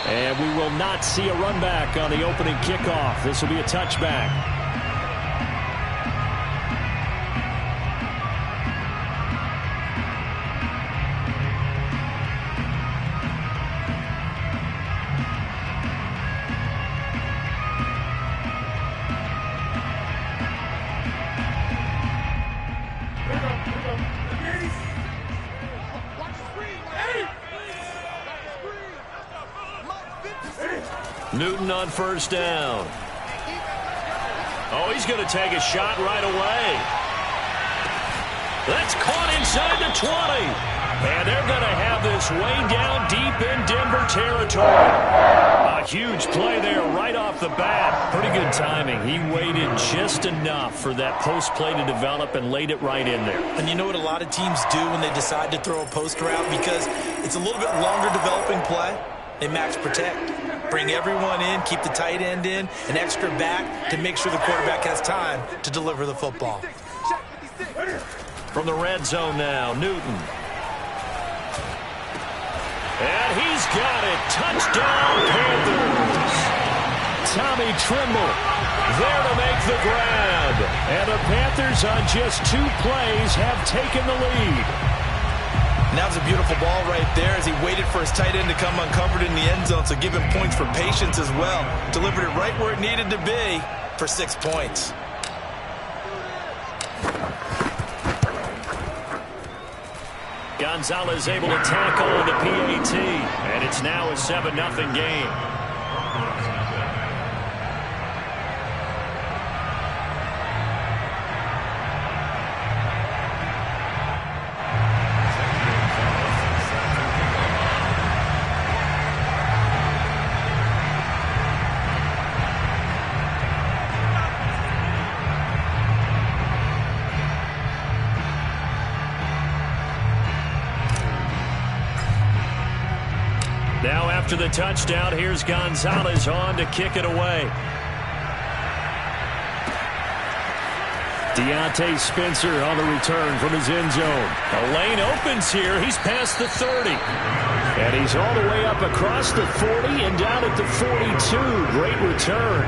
And we will not see a run back on the opening kickoff. This will be a touchback. Newton on first down. Oh, he's going to take a shot right away. That's caught inside the 20. And they're going to have this way down deep in Denver territory. A huge play there right off the bat. Pretty good timing. He waited just enough for that post play to develop and laid it right in there. And you know what a lot of teams do when they decide to throw a post route? Because it's a little bit longer developing play. They max protect. Bring everyone in, keep the tight end in, an extra back to make sure the quarterback has time to deliver the football. From the red zone now, Newton. And he's got it. Touchdown, Panthers. Tommy Tremble there to make the grab. And the Panthers on just 2 plays have taken the lead. And that was a beautiful ball right there as he waited for his tight end to come uncovered in the end zone, so give him points for patience as well. Delivered it right where it needed to be for 6 points. Gonzalez able to tackle the PAT, and it's now a 7-0 game. Now after the touchdown, here's Gonzalez on to kick it away. Deontay Spencer on the return from his end zone. A lane opens here. He's past the 30. And he's all the way up across the 40 and down at the 42. Great return.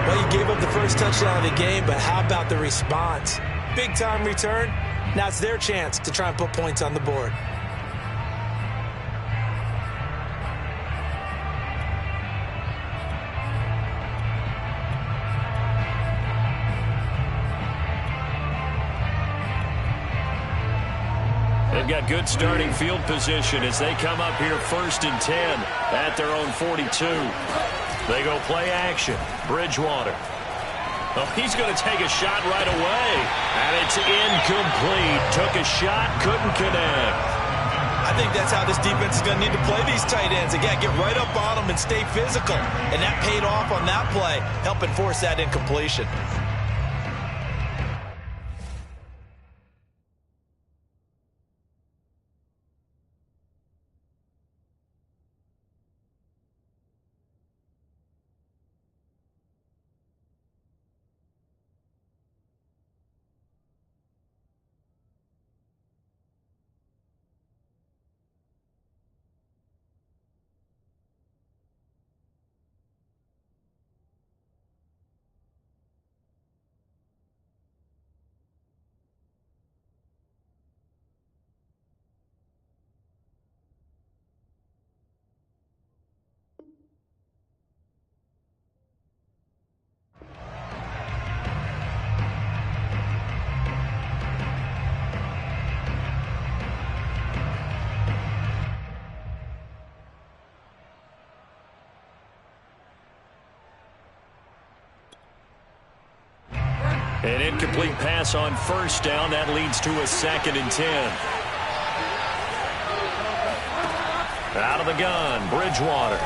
Well, you gave up the first touchdown of the game, but how about the response? Big-time return. Now it's their chance to try and put points on the board. They've got good starting field position as they come up here 1st and 10 at their own 42. They go play action. Bridgewater. Oh, he's going to take a shot right away. And it's incomplete. Took a shot, couldn't connect. I think that's how this defense is going to need to play these tight ends. Again, get right up on them and stay physical. And that paid off on that play, helping force that incompletion. An incomplete pass on first down. That leads to a 2nd and 10. Out of the gun, Bridgewater.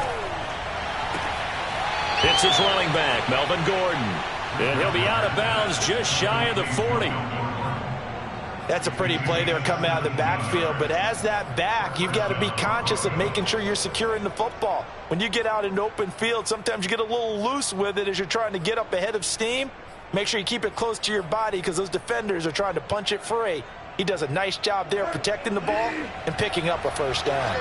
It's his running back, Melvin Gordon. And he'll be out of bounds just shy of the 40. That's a pretty play there coming out of the backfield. But as that back, you've got to be conscious of making sure you're securing the football. When you get out in open field, sometimes you get a little loose with it as you're trying to get up ahead of steam. Make sure you keep it close to your body because those defenders are trying to punch it free. He does a nice job there protecting the ball and picking up a first down.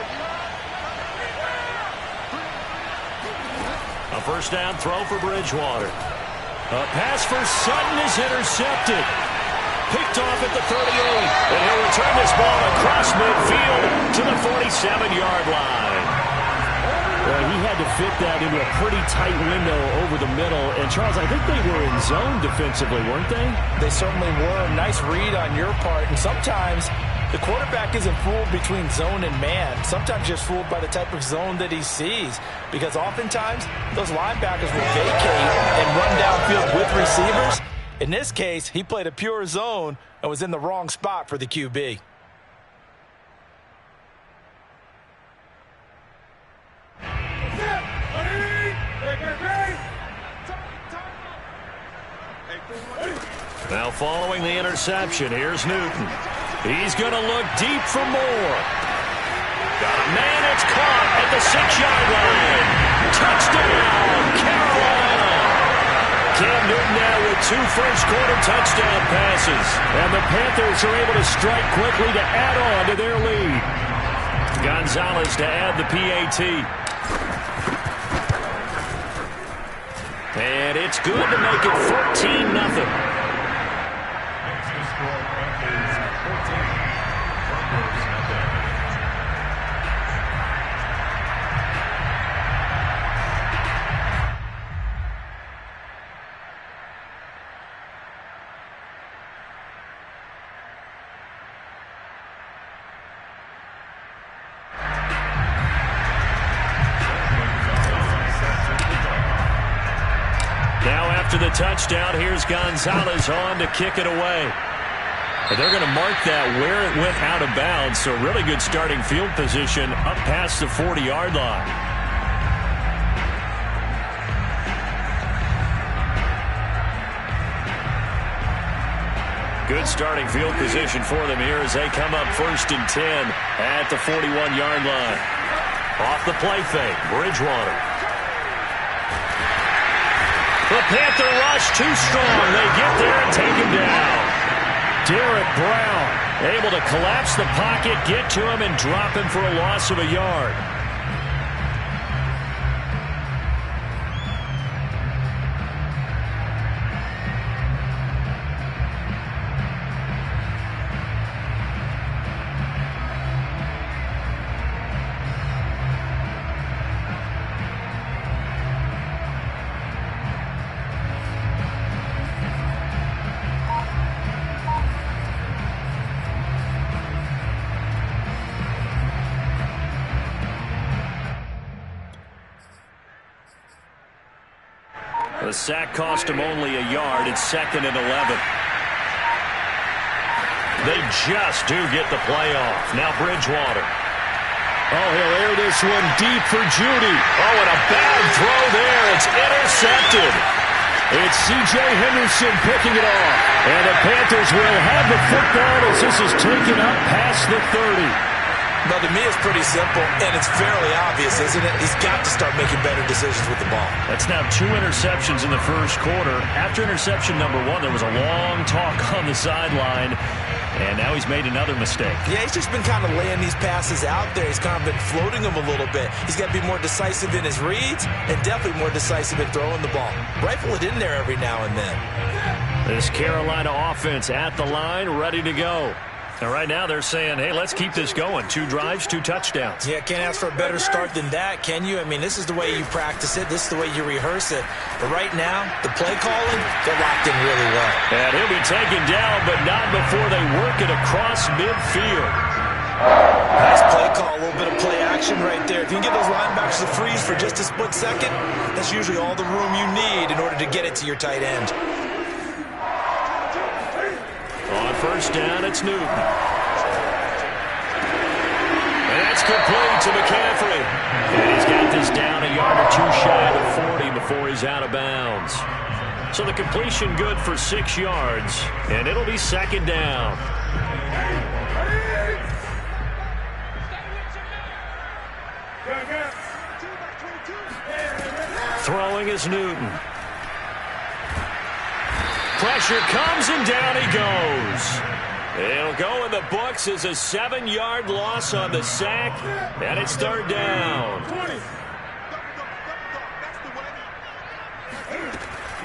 first down throw for Bridgewater. A pass for Sutton is intercepted. Picked off at the 38. And he'll return this ball across midfield to the 47-yard line. Well, he had to fit that into a pretty tight window over the middle. And, Charles, I think they were in zone defensively, weren't they? They certainly were. Nice read on your part. And sometimes the quarterback isn't fooled between zone and man. Sometimes just fooled by the type of zone that he sees. Because oftentimes, those linebackers will vacate and run downfield with receivers. In this case, he played a pure zone and was in the wrong spot for the QB. Now following the interception, here's Newton. He's going to look deep for more. Got a man, it's caught at the 6-yard line. Touchdown, Carolina. Cam Newton now with 2 first-quarter touchdown passes. And the Panthers are able to strike quickly to add on to their lead. Gonzalez to add the PAT. And it's good to make it 14-0. After the touchdown, here's Gonzalez on to kick it away. And they're going to mark that where it went out of bounds, so really good starting field position up past the 40-yard line. Good starting field position for them here as they come up 1st and 10 at the 41-yard line. Off the play fake, Bridgewater. The Panther rush too strong. They get there and take him down. Derek Brown able to collapse the pocket, get to him, and drop him for a loss of a yard. The sack cost him only a yard. It's 2nd and 11. They just do get the play off. Now Bridgewater. Oh, he'll air this one deep for Judy. Oh, and a bad throw there. It's intercepted. It's C.J. Henderson picking it off. And the Panthers will have the football as this is taken up past the 30. Well, to me, it's pretty simple, and it's fairly obvious, isn't it? He's got to start making better decisions with the ball. That's now 2 interceptions in the first quarter. After interception number 1, there was a long talk on the sideline, and now he's made another mistake. Yeah, he's just been kind of laying these passes out there. He's kind of been floating them a little bit. He's got to be more decisive in his reads and definitely more decisive in throwing the ball. Rifle it in there every now and then. This Carolina offense at the line, ready to go. And right now they're saying, hey, let's keep this going. 2 drives, 2 touchdowns. Yeah, can't ask for a better start than that, can you? I mean, this is the way you practice it. This is the way you rehearse it. But right now, the play calling, they're locked in really well. And he'll be taken down, but not before they work it across midfield. Nice play call, a little bit of play action right there. If you can get those linebackers to freeze for just a split second, that's usually all the room you need in order to get it to your tight end. On first down, it's Newton. And that's complete to McCaffrey. And he's got this down a yard or 2 shy of the 40 before he's out of bounds. So the completion good for 6 yards, and it'll be 2nd down. Throwing is Newton. Pressure comes, and down he goes. It'll go in the books as a 7-yard loss on the sack, and it's 3rd down.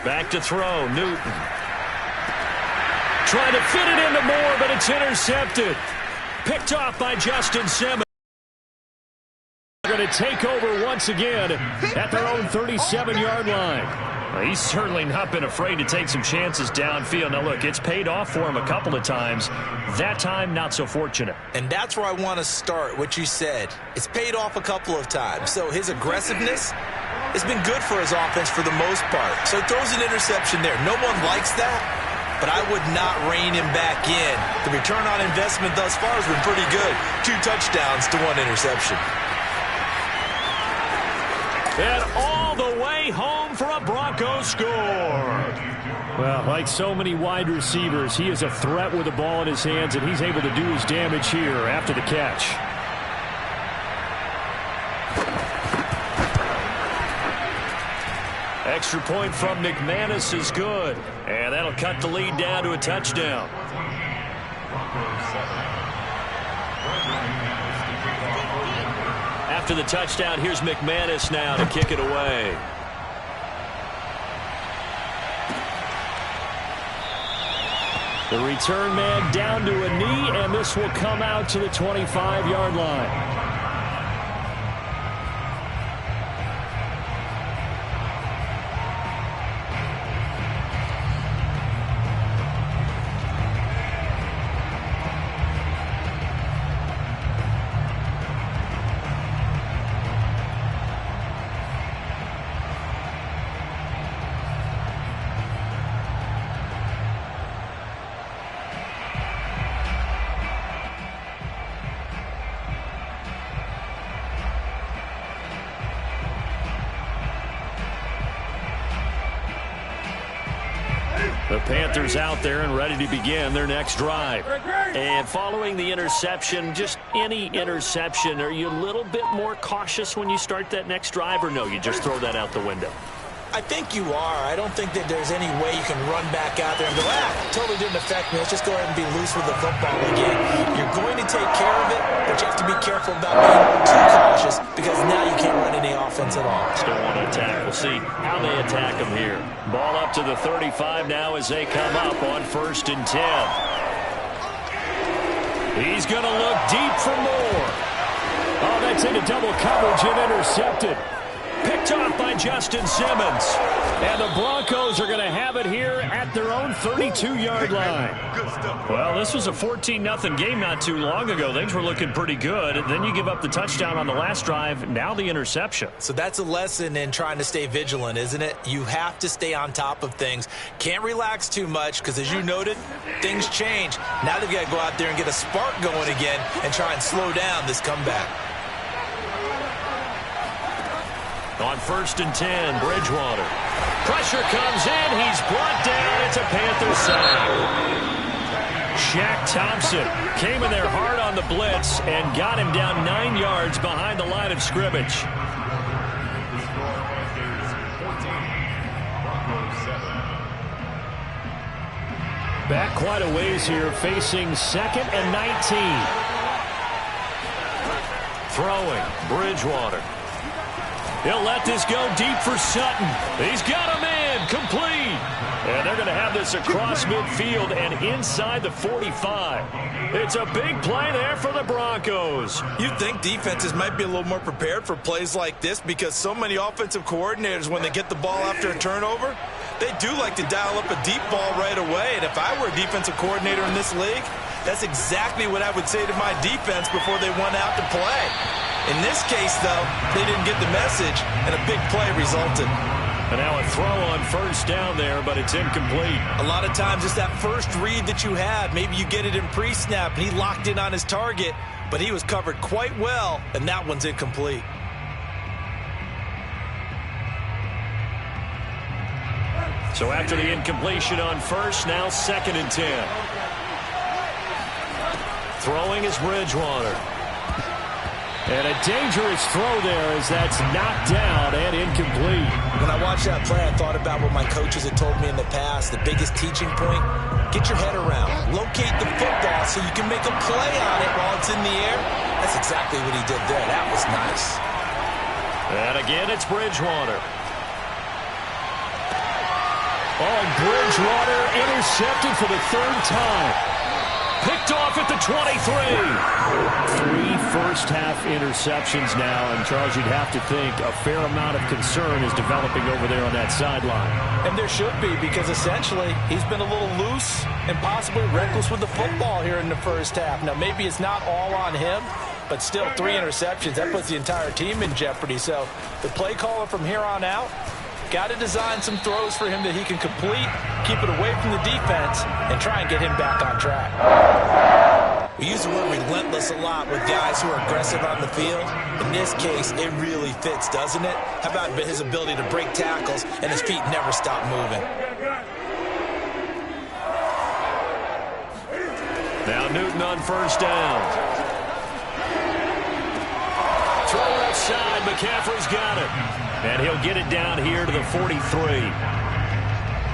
Back to throw, Newton. Trying to fit it into Moore, but it's intercepted. Picked off by Justin Simmons. They're going to take over once again at their own 37-yard line. Well, he's certainly not been afraid to take some chances downfield. Now, look, it's paid off for him a couple of times. That time, not so fortunate. And that's where I want to start, what you said. It's paid off a couple of times. So his aggressiveness has been good for his offense for the most part. So he throws an interception there. No one likes that, but I would not rein him back in. The return on investment thus far has been pretty good. 2 touchdowns to 1 interception. And all the way home for a Broncos score. Well, like so many wide receivers, he is a threat with the ball in his hands, and he's able to do his damage here after the catch. Extra point from McManus is good. And that'll cut the lead down to a touchdown. After the touchdown, here's McManus now to kick it away. The return man down to a knee, and this will come out to the 25-yard line. The Panthers out there and ready to begin their next drive. And following the interception, just any interception, are you a little bit more cautious when you start that next drive, or no, you just throw that out the window? I think you are. I don't think that there's any way you can run back out there and go, totally didn't affect me. Let's just go ahead and be loose with the football again. You're going to take care of it, but you have to be careful about being too cautious because now you can't run any offense at all. Still want to attack. We'll see how they attack them here. Ball up to the 35 now as they come up on 1st and 10. He's going to look deep for Moore. Oh, that's into double coverage and intercepted. Picked off by Justin Simmons. And the Broncos are going to have it here at their own 32-yard line. Well, this was a 14-0 game not too long ago. Things were looking pretty good. Then you give up the touchdown on the last drive. Now the interception. So that's a lesson in trying to stay vigilant, isn't it? You have to stay on top of things. Can't relax too much because, as you noted, things change. Now they've got to go out there and get a spark going again and try and slow down this comeback. On 1st and 10, Bridgewater. Pressure comes in. He's brought down. It's a Panther sack. Shaq Thompson came in there hard on the blitz and got him down 9 yards behind the line of scrimmage. Back quite a ways here, facing 2nd and 19. Throwing, Bridgewater. He'll let this go deep for Sutton. He's got him in, complete. And they're going to have this across midfield and inside the 45. It's a big play there for the Broncos. You'd think defenses might be a little more prepared for plays like this because so many offensive coordinators, when they get the ball after a turnover, they do like to dial up a deep ball right away. And if I were a defensive coordinator in this league, that's exactly what I would say to my defense before they went out to play. In this case, though, they didn't get the message, and a big play resulted. And now a throw on 1st down there, but it's incomplete. A lot of times it's that first read that you had. Maybe you get it in pre-snap, and he locked in on his target, but he was covered quite well, and that one's incomplete. So after the incompletion on 1st, now 2nd and 10. Throwing is Bridgewater. And a dangerous throw there as that's knocked down and incomplete. When I watched that play, I thought about what my coaches had told me in the past. The biggest teaching point, get your head around. Locate the football so you can make a play on it while it's in the air. That's exactly what he did there. That was nice. And again, it's Bridgewater. Oh, and Bridgewater intercepted for the third time. Picked off at the 23. 3 first-half interceptions now, and Charles, you'd have to think a fair amount of concern is developing over there on that sideline. And there should be, because essentially he's been a little loose and possibly reckless with the football here in the first half. Now, maybe it's not all on him, but still 3 interceptions. That puts the entire team in jeopardy. So the play caller from here on out got to design some throws for him that he can complete, keep it away from the defense, and try and get him back on track. We use the word relentless a lot with guys who are aggressive on the field. In this case, it really fits, doesn't it? How about his ability to break tackles and his feet never stop moving? Now Newton on first down. Throw outside. McCaffrey's got it. And he'll get it down here to the 43.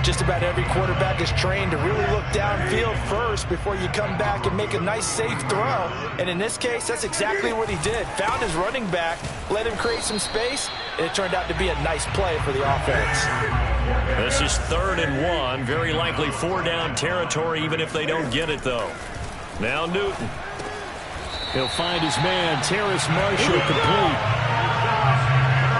Just about every quarterback is trained to really look downfield first before you come back and make a nice, safe throw. And in this case, that's exactly what he did. Found his running back, let him create some space, and it turned out to be a nice play for the offense. This is 3rd and 1. Very likely 4-down territory, even if they don't get it, though. Now Newton. He'll find his man, Terrace Marshall, complete.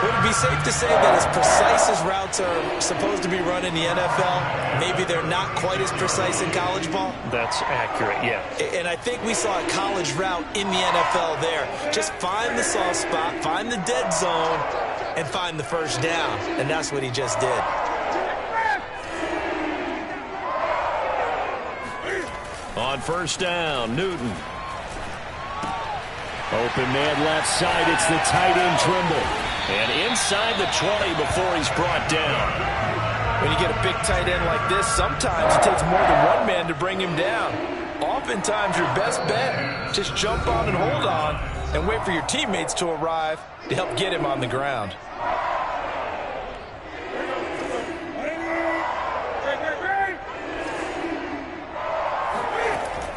Would it be safe to say that as precise as routes are supposed to be run in the NFL, maybe they're not quite as precise in college ball? That's accurate, yeah. And I think we saw a college route in the NFL there. Just find the soft spot, find the dead zone, and find the first down. And that's what he just did. On first down, Newton. Open man left side. It's the tight end Trimble. And inside the 20 before he's brought down. When you get a big tight end like this, sometimes it takes more than one man to bring him down. Oftentimes, your best bet, just jump on and hold on and wait for your teammates to arrive to help get him on the ground.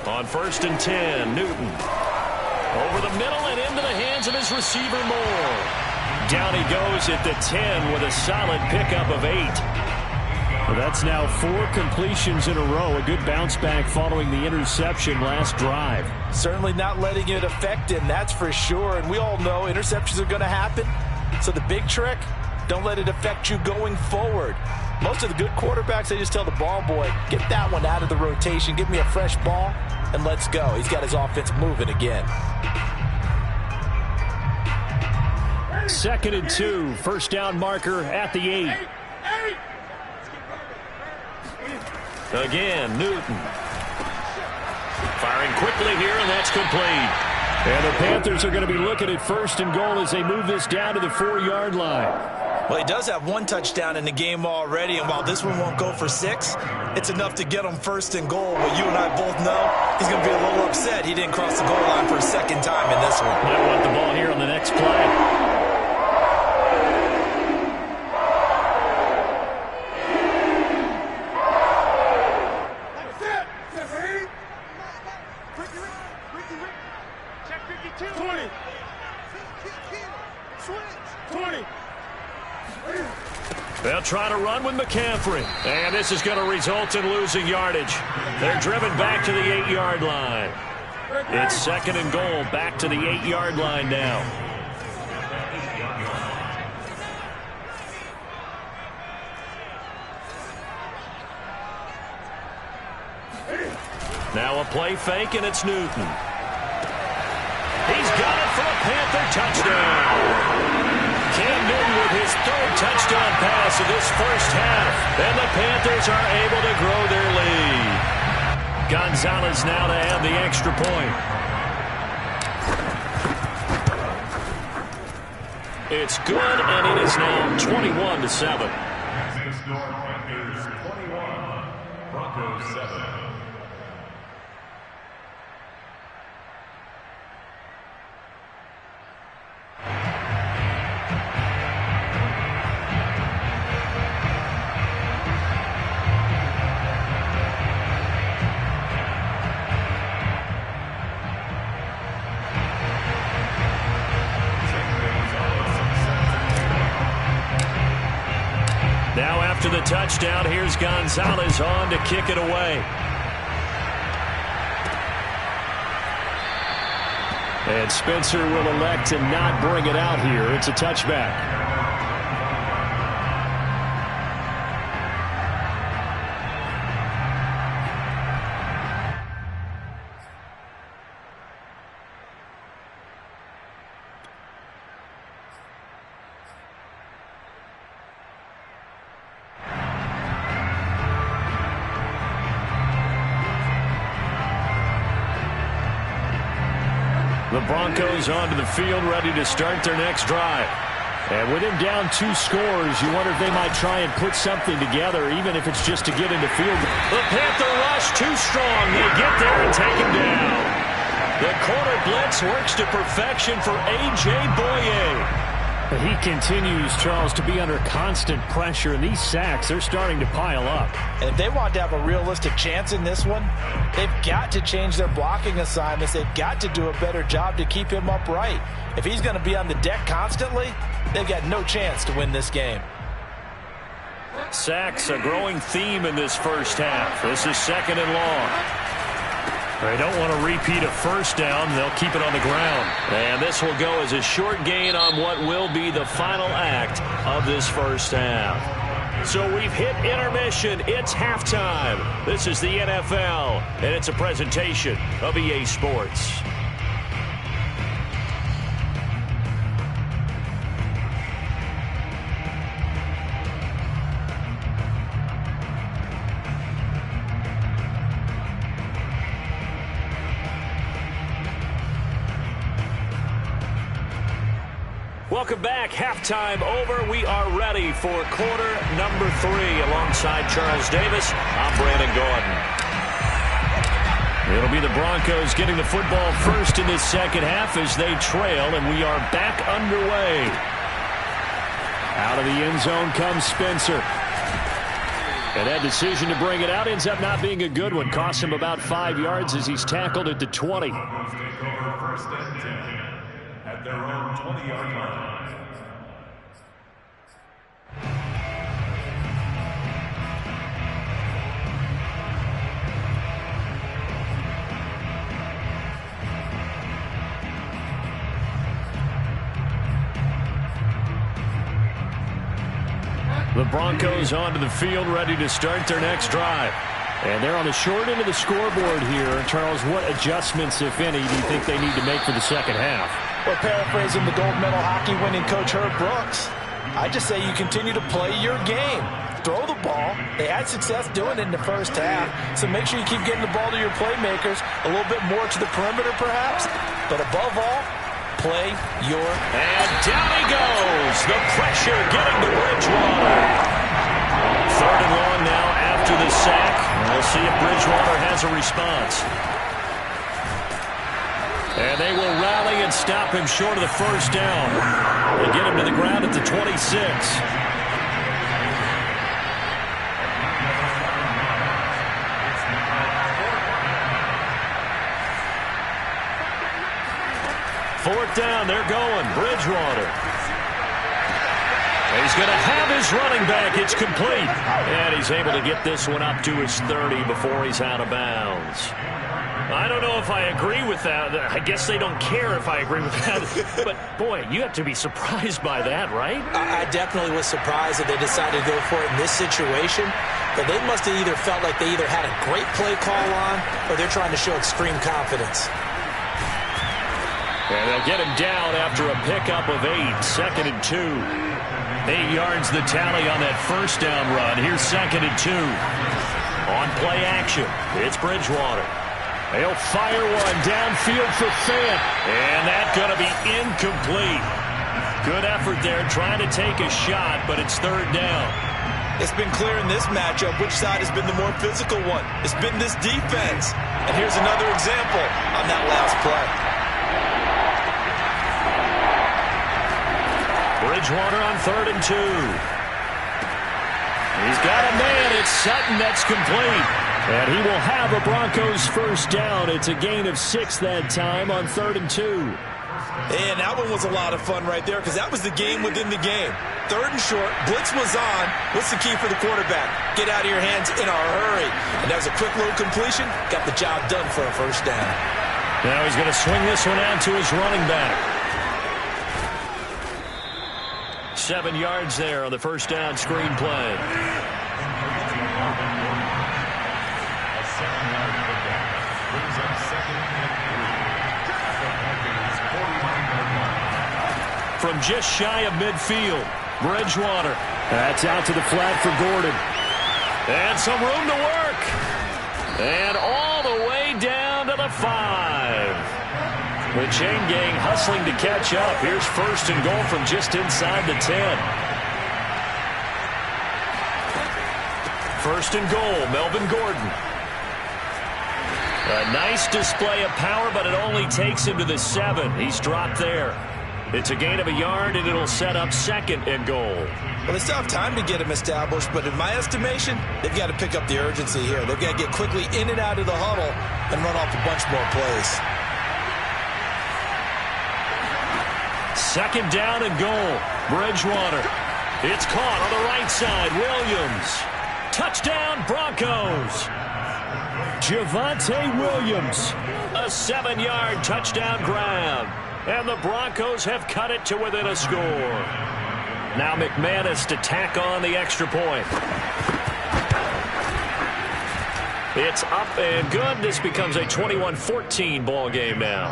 On 1st and 10, Newton. Over the middle and into the hands of his receiver, Moore. Down he goes at the 10 with a solid pickup of 8. Well, that's now 4 completions in a row. A good bounce back following the interception last drive. Certainly not letting it affect him, that's for sure. And we all know interceptions are going to happen. So the big trick, don't let it affect you going forward. Most of the good quarterbacks, they just tell the ball boy, get that one out of the rotation, give me a fresh ball, and let's go. He's got his offense moving again. 2nd and 2. First down marker at the 8. Again, Newton. Firing quickly here, and that's complete. And the Panthers are going to be looking at 1st and goal as they move this down to the 4-yard line. Well, he does have 1 touchdown in the game already, and while this one won't go for 6, it's enough to get him 1st and goal. But you and I both know he's going to be a little upset he didn't cross the goal line for a 2nd time in this one. Might want the ball here on the next play. They'll try to run with McCaffrey. And this is going to result in losing yardage. They're driven back to the 8-yard line. It's 2nd and goal, back to the 8-yard line now. Now a play fake, and it's Newton. He's got it for a Panther touchdown. Cam Newton with his 3rd touchdown pass of this first half. And the Panthers are able to grow their lead. Gonzalez now to add the extra point. It's good, and it is now 21-7. Panthers 21, Broncos 7. Now after the touchdown, here's Gonzalez on to kick it away. And Spencer will elect to not bring it out here. It's a touchback. The Broncos onto the field, ready to start their next drive. And with him down 2 scores, you wonder if they might try and put something together, even if it's just to get into field. The Panther rush too strong. They get there and take him down. The corner blitz works to perfection for A.J. Boye. He continues, Charles, to be under constant pressure, and these sacks, they're starting to pile up. And if they want to have a realistic chance in this one, they've got to change their blocking assignments. They've got to do a better job to keep him upright. If he's going to be on the deck constantly, they've got no chance to win this game. Sacks, a growing theme in this first half. This is 2nd and long. They don't want to repeat a first down. They'll keep it on the ground. And this will go as a short gain on what will be the final act of this first half. So we've hit intermission. It's halftime. This is the NFL, and it's a presentation of EA Sports. Welcome back. Halftime over. We are ready for quarter number 3. Alongside Charles Davis, I'm Brandon Gordon. It'll be the Broncos getting the football first in this second half as they trail, and we are back underway. Out of the end zone comes Spencer. And that decision to bring it out ends up not being a good one. Costs him about 5 yards as he's tackled at the 20. Broncos take over 1st and 10 at their own 20-yard line. The Broncos onto the field, ready to start their next drive. And they're on the short end of the scoreboard here. Charles, what adjustments, if any, do you think they need to make for the second half? Well, paraphrasing the gold medal hockey winning coach Herb Brooks, I just say you continue to play your game. Throw the ball. They had success doing it in the first half, so make sure you keep getting the ball to your playmakers, a little bit more to the perimeter perhaps, but above all, play your... And down he goes. The pressure getting to Bridgewater. 3rd and long now after the sack. We'll see if Bridgewater has a response. And they will rally and stop him short of the first down. They get him to the ground at the 26. Fourth down, they're going. Bridgewater. And he's going to have his running back. It's complete. And he's able to get this one up to his 30 before he's out of bounds. I don't know if I agree with that. I guess they don't care if I agree with that. But, boy, you have to be surprised by that, right? I definitely was surprised that they decided to go for it in this situation. But they must have either felt like they either had a great play call on or they're trying to show extreme confidence. And they'll get him down after a pickup of 8. 2nd and 2. 8 yards the tally on that first down run. Here's 2nd and 2. On play action, it's Bridgewater. They'll fire one downfield for Fant. And that's going to be incomplete. Good effort there trying to take a shot, but it's 3rd down. It's been clear in this matchup which side has been the more physical one. It's been this defense. And here's another example on that last play. Bridgewater on 3rd and 2. He's got a man. It's Sutton. That's complete. And he will have a Broncos first down. It's a gain of 6 that time on 3rd and 2. And that one was a lot of fun right there because that was the game within the game. 3rd and short, blitz was on. What's the key for the quarterback? Get out of your hands in a hurry. And that was a quick little completion. Got the job done for a first down. Now he's going to swing this one out to his running back. 7 yards there on the first down screen play. From just shy of midfield, Bridgewater. That's out to the flat for Gordon. And some room to work. And all the way down to the 5. The chain gang hustling to catch up. Here's 1st and goal from just inside the 10. 1st and goal, Melvin Gordon. A nice display of power, but it only takes him to the 7. He's dropped there. It's a gain of a yard, and it'll set up 2nd and goal. Well, they still have time to get him established, but in my estimation, they've got to pick up the urgency here. They've got to get quickly in and out of the huddle and run off a bunch more plays. 2nd down and goal. Bridgewater. It's caught on the right side. Williams. Touchdown, Broncos. Javonte Williams. A 7-yard touchdown grab. And the Broncos have cut it to within a score. Now McManus to tack on the extra point. It's up and good. This becomes a 21-14 ball game now.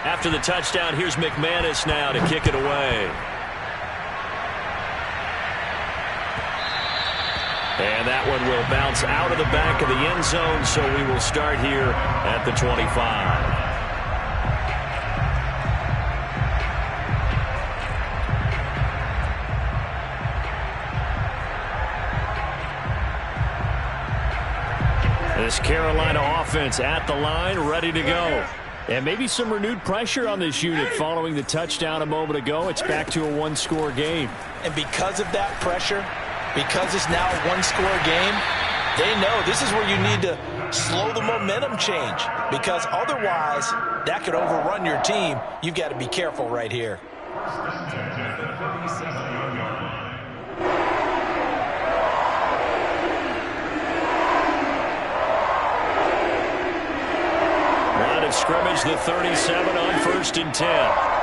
After the touchdown, here's McManus now to kick it away. And that one will bounce out of the back of the end zone, so we will start here at the 25. This Carolina offense at the line, ready to go. And maybe some renewed pressure on this unit following the touchdown a moment ago. It's back to a 1-score game. And because of that pressure, because it's now a 1-score game, they know this is where you need to slow the momentum change, because otherwise that could overrun your team. You've got to be careful right here. Line of scrimmage, the 37 on 1st and 10.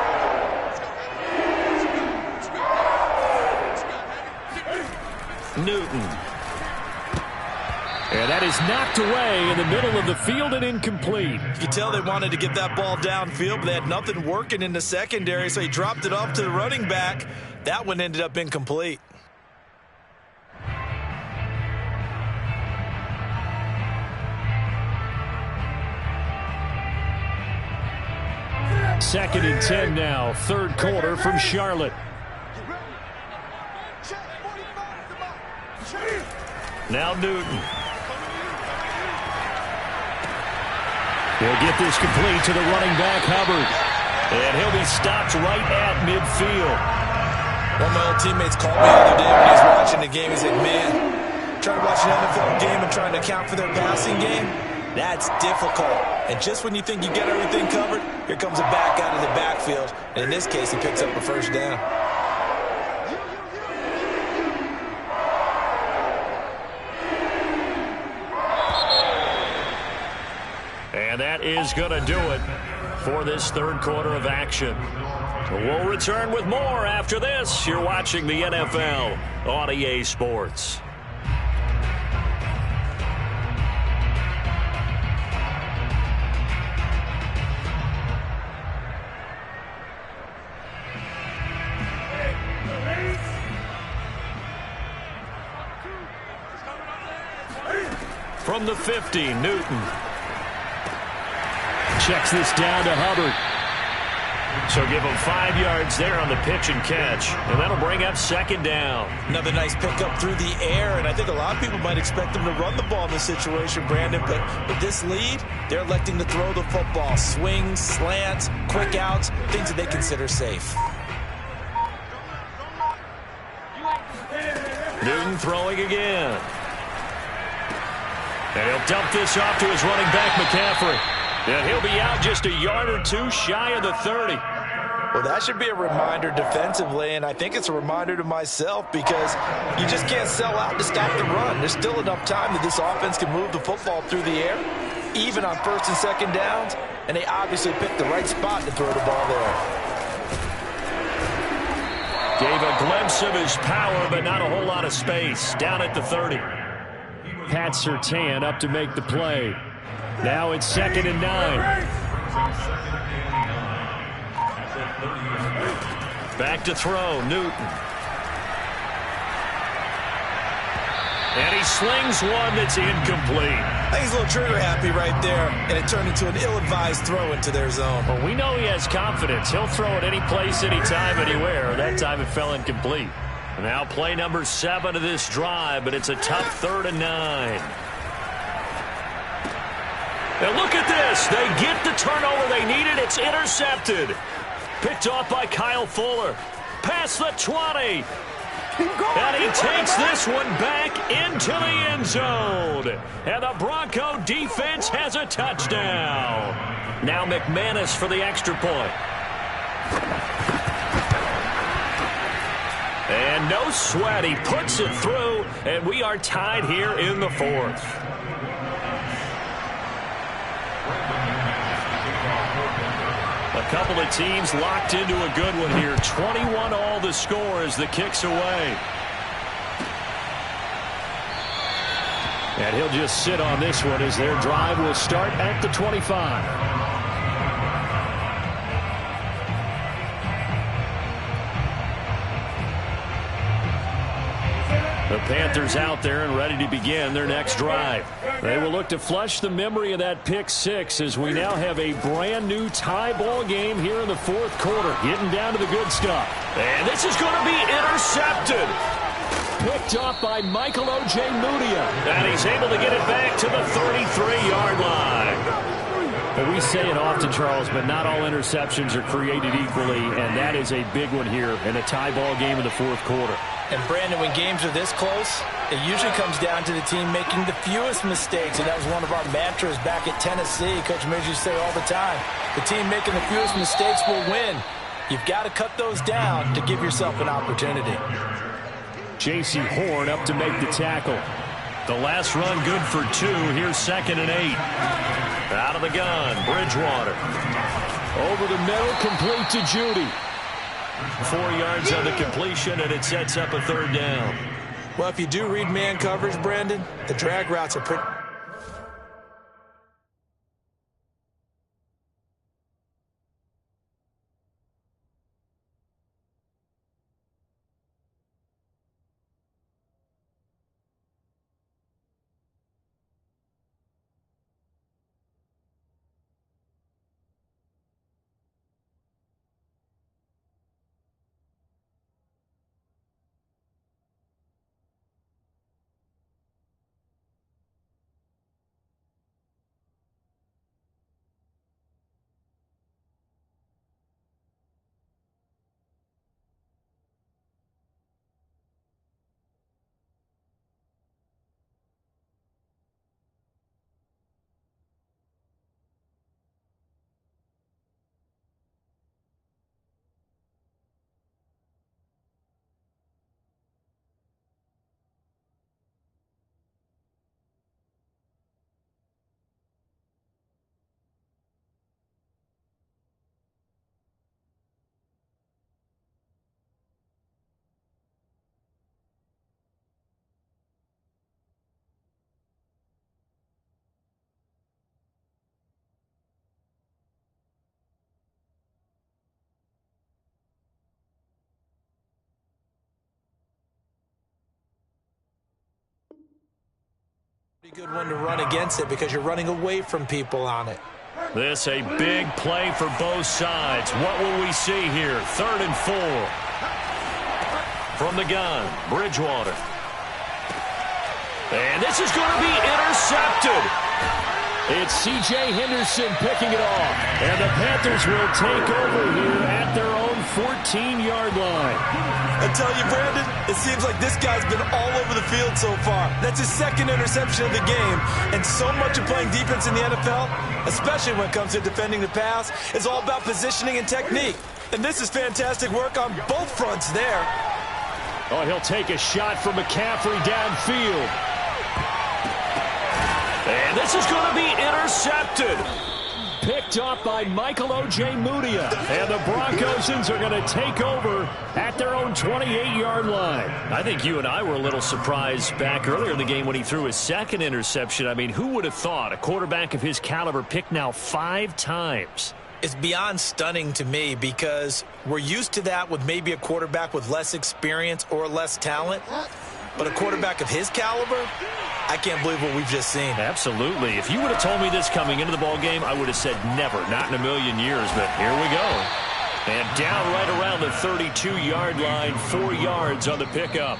Newton. And that is knocked away in the middle of the field and incomplete. You can tell they wanted to get that ball downfield, but they had nothing working in the secondary, so he dropped it off to the running back. That one ended up incomplete. Second and 10 now, 3rd quarter from Charlotte. Now Newton. He'll get this complete to the running back, Hubbard. And he'll be stopped right at midfield. One of my old teammates called me the other day when he was watching the game. He said, man, trying to watch an NFL game and trying to account for their passing game, that's difficult. And just when you think you get everything covered, here comes a back out of the backfield. And in this case, he picks up a first down. And that is going to do it for this 3rd quarter of action. We'll return with more after this. You're watching the NFL on EA Sports. From the 50, Newton. Checks this down to Hubbard. So give him 5 yards there on the pitch and catch. And that'll bring up 2nd down. Another nice pickup through the air. And I think a lot of people might expect them to run the ball in this situation, Brandon. But with this lead, they're electing to throw the football. Swings, slants, quick outs, things that they consider safe. Newton throwing again. And he'll dump this off to his running back, McCaffrey. And he'll be out just a yard or two shy of the 30. Well, that should be a reminder defensively, and I think it's a reminder to myself because you just can't sell out to stop the run. There's still enough time that this offense can move the football through the air, even on first and second downs, and they obviously picked the right spot to throw the ball there. Gave a glimpse of his power, but not a whole lot of space. Down at the 30. Pat Surtain up to make the play. Now it's 2nd and 9. Back to throw, Newton. And he slings one that's incomplete. I think he's a little trigger happy right there, and it turned into an ill-advised throw into their zone. Well, we know he has confidence. He'll throw it any place, anytime, anywhere. That time it fell incomplete. Now play number 7 of this drive, but it's a tough 3rd and 9. Now look at this. They get the turnover they needed. It's intercepted. Picked off by Kyle Fuller. Past the 20. And he takes this one back into the end zone. And the Bronco defense has a touchdown. Now McManus for the extra point. And no sweat. He puts it through, and we are tied here in the 4th. A couple of teams locked into a good one here. 21 all the score as the kick's away. And he'll just sit on this one as their drive will start at the 25. The Panthers out there and ready to begin their next drive. They will look to flush the memory of that pick 6 as we now have a brand new tie ball game here in the 4th quarter. Getting down to the good stuff. And this is going to be intercepted. Picked off by Michael O.J. Mudia. And he's able to get it back to the 33-yard line. And we say it often, Charles, but not all interceptions are created equally, and that is a big one here in a tie ball game in the 4th quarter. And, Brandon, when games are this close, it usually comes down to the team making the fewest mistakes, and that was one of our mantras back at Tennessee. Coach Midge used to say all the time, the team making the fewest mistakes will win. You've got to cut those down to give yourself an opportunity. J.C. Horn up to make the tackle. The last run good for 2. Here's 2nd and 8. Out of the gun, Bridgewater. Over the middle, complete to Judy. 4 yards on the completion, and it sets up a 3rd down. Well, if you do read man coverage, Brandon, the drag routes are pretty... good one to run against it because you're running away from people on it. This a big play for both sides. What will we see here? 3rd and 4. From the gun, Bridgewater. And this is going to be intercepted. It's C.J. Henderson picking it off. And the Panthers will take over here at their own 14-yard line. I tell you, Brandon, it seems like this guy's been all over the field so far. That's his second interception of the game. And so much of playing defense in the NFL, especially when it comes to defending the pass, is all about positioning and technique. And this is fantastic work on both fronts there. Oh, he'll take a shot from McCaffrey downfield. And this is going to be intercepted. Picked off by Michael Ojemudia. And the Broncosans are going to take over at their own 28-yard line. I think you and I were a little surprised back earlier in the game when he threw his second interception. I mean, who would have thought a quarterback of his caliber picked now 5 times? It's beyond stunning to me because we're used to that with maybe a quarterback with less experience or less talent. But a quarterback of his caliber, I can't believe what we've just seen. Absolutely. If you would have told me this coming into the ball game, I would have said never, not in a million years. But here we go. And down right around the 32-yard line, 4 yards on the pickup.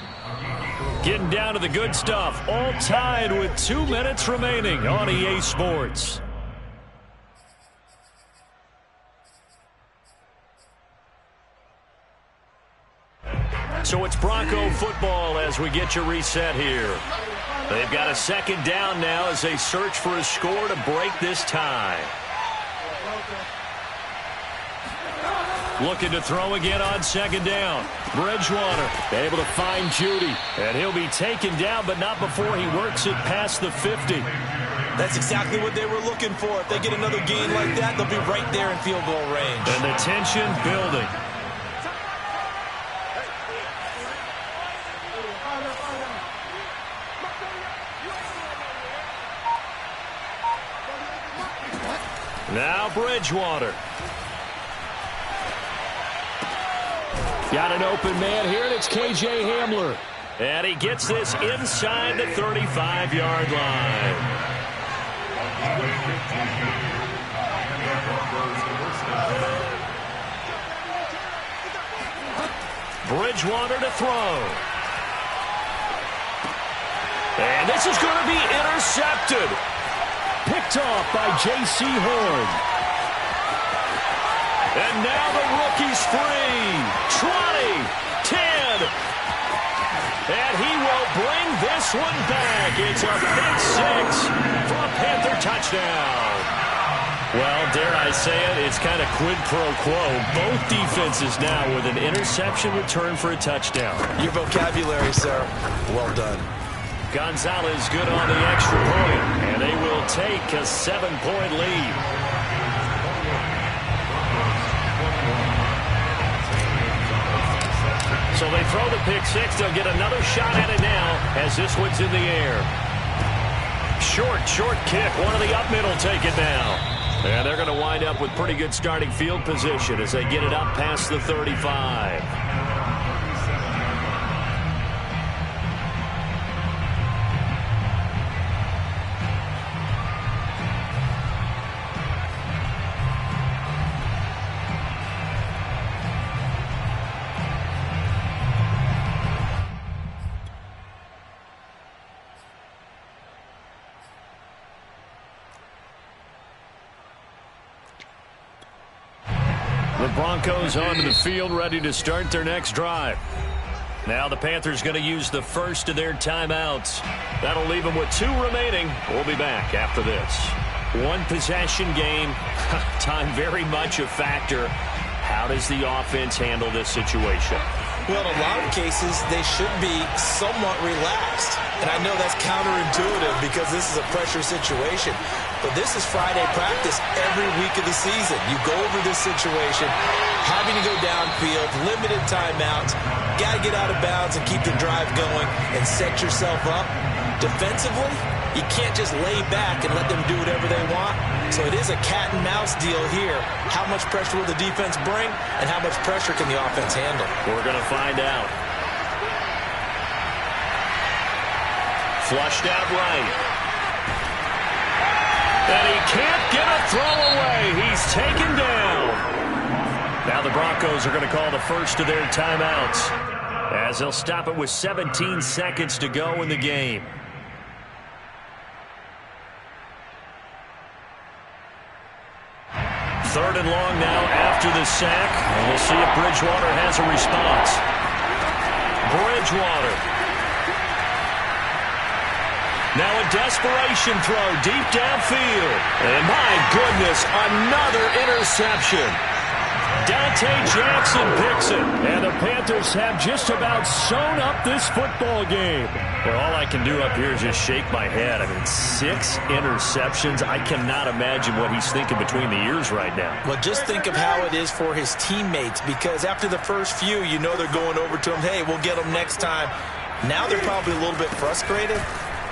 Getting down to the good stuff. All tied with 2 minutes remaining on EA Sports. So it's Bronco football as we get you reset here. They've got a second down now as they search for a score to break this tie. Looking to throw again on second down. Bridgewater able to find Judy. And he'll be taken down, but not before he works it past the 50. That's exactly what they were looking for. If they get another gain like that, they'll be right there in field goal range. And the tension building. Now Bridgewater. Got an open man here, and it's K.J. Hamler. And he gets this inside the 35-yard line. Bridgewater to throw. And this is going to be intercepted. Picked off by J.C. Horn. And now the rookie's free. 20, 10. And he will bring this one back. It's a pick 6 for a Panther touchdown. Well, dare I say it, it's kind of quid pro quo. Both defenses now with an interception return for a touchdown. Your vocabulary, sir. Well done. Gonzalez good on the extra point, and they will take a 7-point lead. So they throw the pick 6. They'll get another shot at it now as this one's in the air. Short kick. One of the up middle take it now. And they're going to wind up with pretty good starting field position as they get it up past the 35. The Broncos onto the field, ready to start their next drive. Now the Panthers going to use the first of their timeouts. That'll leave them with 2 remaining. We'll be back after this. 1 possession game. Time very much a factor. How does the offense handle this situation? Well, in a lot of cases, they should be somewhat relaxed. And I know that's counterintuitive because this is a pressure situation. But this is Friday practice every week of the season. You go over this situation, having to go downfield, limited timeouts, got to get out of bounds and keep the drive going and set yourself up. Defensively, you can't just lay back and let them do whatever they want. So it is a cat and mouse deal here. How much pressure will the defense bring and how much pressure can the offense handle? We're going to find out. Flushed out right. And he can't get a throw away. He's taken down. Now the Broncos are going to call the first of their timeouts as they'll stop it with 17 seconds to go in the game. 3rd and long now after the sack. And we'll see if Bridgewater has a response. Bridgewater. Now a desperation throw deep downfield. And my goodness, another interception. Dante Jackson picks it. And the Panthers have just about sewn up this football game. Well, all I can do up here is just shake my head. I mean, 6 interceptions. I cannot imagine what he's thinking between the ears right now. Well, just think of how it is for his teammates, because after the first few, you know they're going over to him, hey, we'll get them next time. Now they're probably a little bit frustrated.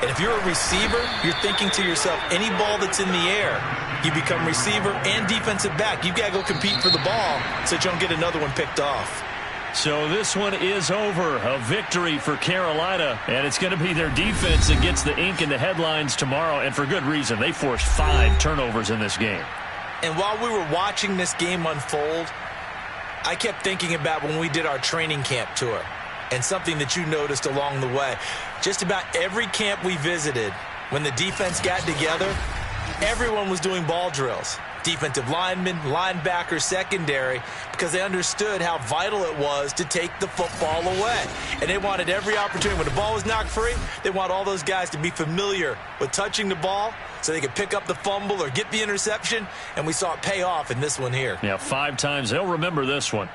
And if you're a receiver, you're thinking to yourself, any ball that's in the air, you become receiver and defensive back. You've got to go compete for the ball so that you don't get another one picked off. So this one is over. A victory for Carolina. And it's going to be their defense that gets the ink in the headlines tomorrow. And for good reason. They forced 5 turnovers in this game. And while we were watching this game unfold, I kept thinking about when we did our training camp tour. And something that you noticed along the way. Just about every camp we visited, when the defense got together, everyone was doing ball drills. Defensive linemen, linebackers, secondary, because they understood how vital it was to take the football away. And they wanted every opportunity. When the ball was knocked free, they want all those guys to be familiar with touching the ball so they could pick up the fumble or get the interception. And we saw it pay off in this one here. Yeah, 5 times. They'll remember this one.